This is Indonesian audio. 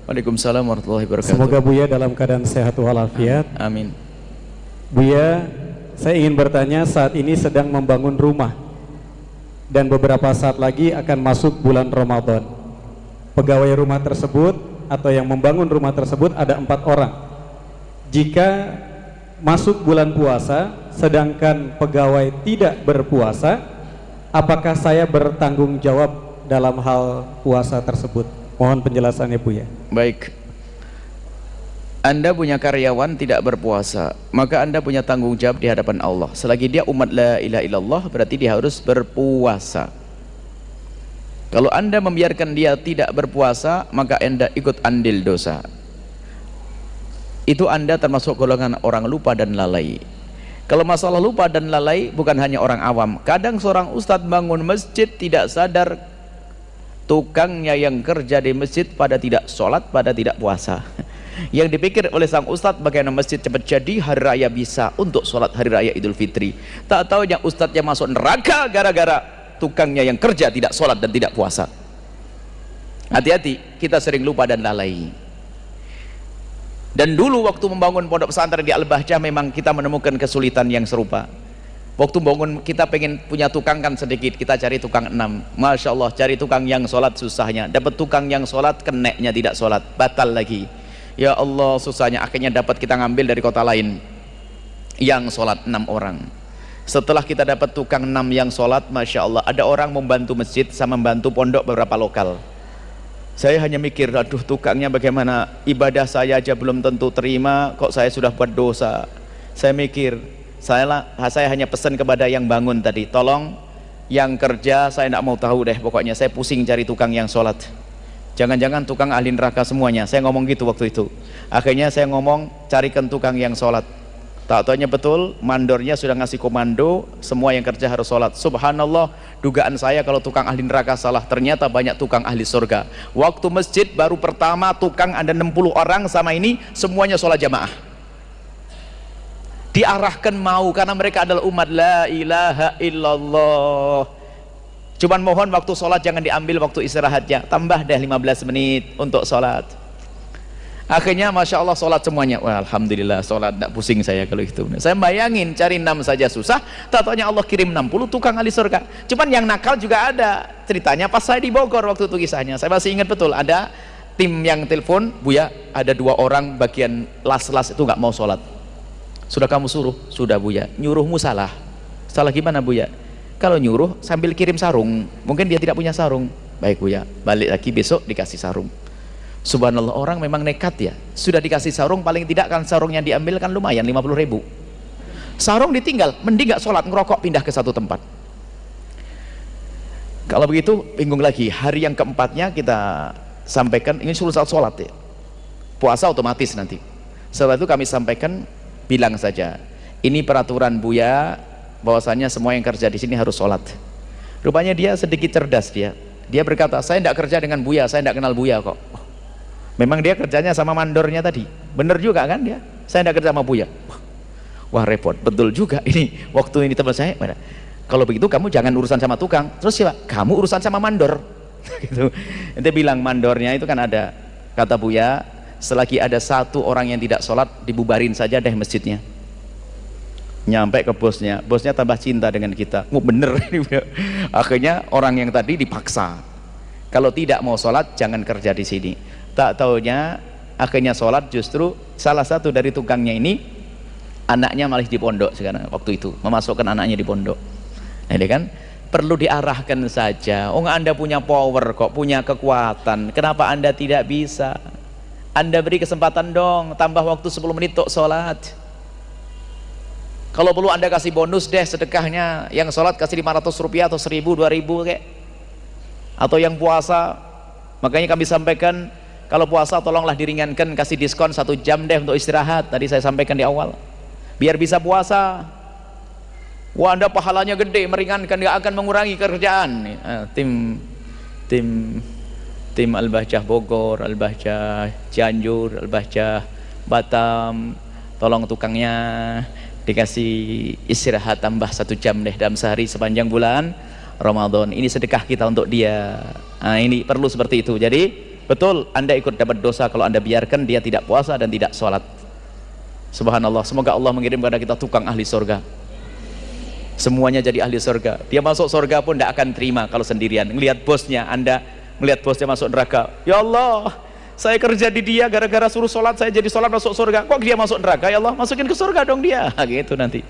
Waalaikumsalam warahmatullahi wabarakatuh. Semoga Buya dalam keadaan sehat walafiat. Amin. Buya, saya ingin bertanya, saat ini sedang membangun rumah dan beberapa saat lagi akan masuk bulan Ramadan. Pegawai rumah tersebut atau yang membangun rumah tersebut ada 4 orang. Jika masuk bulan puasa sedangkan pegawai tidak berpuasa, apakah saya bertanggung jawab dalam hal puasa tersebut? Mohon penjelasannya Buya. Baik. Anda punya karyawan tidak berpuasa, maka Anda punya tanggung jawab di hadapan Allah. Selagi dia umat la ilaha illallah, berarti dia harus berpuasa. Kalau Anda membiarkan dia tidak berpuasa, maka Anda ikut andil dosa. Itu Anda termasuk golongan orang lupa dan lalai. Kalau masalah lupa dan lalai bukan hanya orang awam. Kadang seorang ustadz bangun masjid tidak sadar tukangnya yang kerja di masjid pada tidak sholat, pada tidak puasa. Yang dipikir oleh sang ustadz bagaimana masjid cepat jadi, hari raya bisa untuk sholat hari raya Idul Fitri. Tak tahu yang ustadznya masuk neraka gara-gara tukangnya yang kerja tidak sholat dan tidak puasa. Hati-hati, kita sering lupa dan lalai. Dan dulu waktu membangun pondok pesantren di Al-Bahjah memang kita menemukan kesulitan yang serupa. Waktu bangun kita pengen punya tukang kan sedikit, kita cari tukang 6. Masya Allah, cari tukang yang sholat susahnya. Dapat tukang yang sholat, keneknya tidak sholat, batal lagi. Ya Allah, susahnya. Akhirnya dapat kita ngambil dari kota lain yang sholat 6 orang. Setelah kita dapat tukang 6 yang sholat, Masya Allah, ada orang membantu masjid sama membantu pondok beberapa lokal. Saya hanya mikir, aduh tukangnya bagaimana, ibadah saya aja belum tentu terima, kok saya sudah buat dosa. Saya mikir, saya hanya pesan kepada yang bangun tadi, tolong yang kerja saya tidak mau tahu deh, pokoknya saya pusing cari tukang yang sholat. Jangan-jangan tukang ahli neraka semuanya. Saya ngomong gitu waktu itu. Akhirnya saya ngomong, carikan tukang yang sholat. Tak taunya betul, mandornya sudah ngasih komando, semua yang kerja harus sholat. Subhanallah, dugaan saya kalau tukang ahli neraka salah, ternyata banyak tukang ahli surga. Waktu masjid baru pertama tukang ada 60 orang sama ini, semuanya sholat jamaah. Diarahkan mau, karena mereka adalah umat la ilaha illallah. Cuman mohon waktu sholat jangan diambil waktu istirahatnya, tambah deh 15 menit untuk sholat. Akhirnya Masya Allah sholat semuanya. Wah, Alhamdulillah sholat, tidak pusing saya kalau itu. Saya bayangin cari 6 saja susah, tak taunya Allah kirim 60 tukang ahli surga. Cuman yang nakal juga ada. Ceritanya pas saya di Bogor waktu itu kisahnya, saya masih ingat betul, ada tim yang telepon, Buya ada 2 orang bagian las-las itu nggak mau sholat. Sudah kamu suruh? Sudah Buya. Nyuruhmu salah. Salah gimana Buya? Kalau nyuruh sambil kirim sarung, mungkin dia tidak punya sarung. Baik Buya, balik lagi besok dikasih sarung. Subhanallah, orang memang nekat ya. Sudah dikasih sarung, paling tidak kan sarung yang diambil kan lumayan 50.000. Sarung ditinggal, mending gak sholat, ngerokok pindah ke satu tempat. Kalau begitu bingung lagi. Hari yang keempatnya kita sampaikan, ini suruh sholat ya, puasa otomatis nanti. Setelah itu kami sampaikan, bilang saja, ini peraturan Buya bahwasanya semua yang kerja di sini harus sholat. Rupanya dia sedikit cerdas, dia berkata, saya tidak kerja dengan Buya, saya tidak kenal Buya kok. Memang dia kerjanya sama mandornya tadi, bener juga kan dia, saya tidak kerja sama Buya. Wah repot, betul juga ini. Waktu ini teman saya, kalau begitu kamu jangan urusan sama tukang. Terus siapa? Kamu urusan sama mandor. Gitu. Nanti bilang mandornya itu kan ada, kata Buya, selagi ada 1 orang yang tidak sholat, dibubarin saja deh masjidnya. Nyampe ke bosnya, bosnya tambah cinta dengan kita. Oh bener ini. Akhirnya orang yang tadi dipaksa, kalau tidak mau sholat jangan kerja di sini. Tak taunya akhirnya sholat, justru salah satu dari tukangnya ini anaknya malah di pondok sekarang. Waktu itu memasukkan anaknya di pondok. Nah ini kan perlu diarahkan saja. Oh Anda punya power kok, punya kekuatan, kenapa Anda tidak bisa? Anda beri kesempatan dong, tambah waktu 10 menit untuk sholat. Kalau perlu Anda kasih bonus deh sedekahnya, yang sholat kasih 500 rupiah atau 1000, 2000 kayak. Atau yang puasa, makanya kami sampaikan, kalau puasa tolonglah diringankan, kasih diskon 1 jam deh untuk istirahat. Tadi saya sampaikan di awal, biar bisa puasa. Wah Anda pahalanya gede, meringankan, gak akan mengurangi kerjaan. Tim Al-Bahjah Bogor, Al-Bahjah Cianjur, Al-Bahjah Batam, tolong tukangnya dikasih istirahat tambah 1 jam deh dalam sehari sepanjang bulan Ramadan. Ini sedekah kita untuk dia. Nah, ini perlu seperti itu. Jadi Betul, Anda ikut dapat dosa kalau Anda biarkan dia tidak puasa dan tidak sholat. Subhanallah, semoga Allah mengirim kepada kita tukang ahli surga. Semuanya jadi ahli surga. Dia masuk surga pun tidak akan terima kalau sendirian. Melihat bosnya, Anda melihat bosnya masuk neraka, ya Allah, saya kerja di dia gara-gara suruh sholat, saya jadi sholat masuk surga, kok dia masuk neraka, ya Allah, masukin ke surga dong dia. Gitu nanti.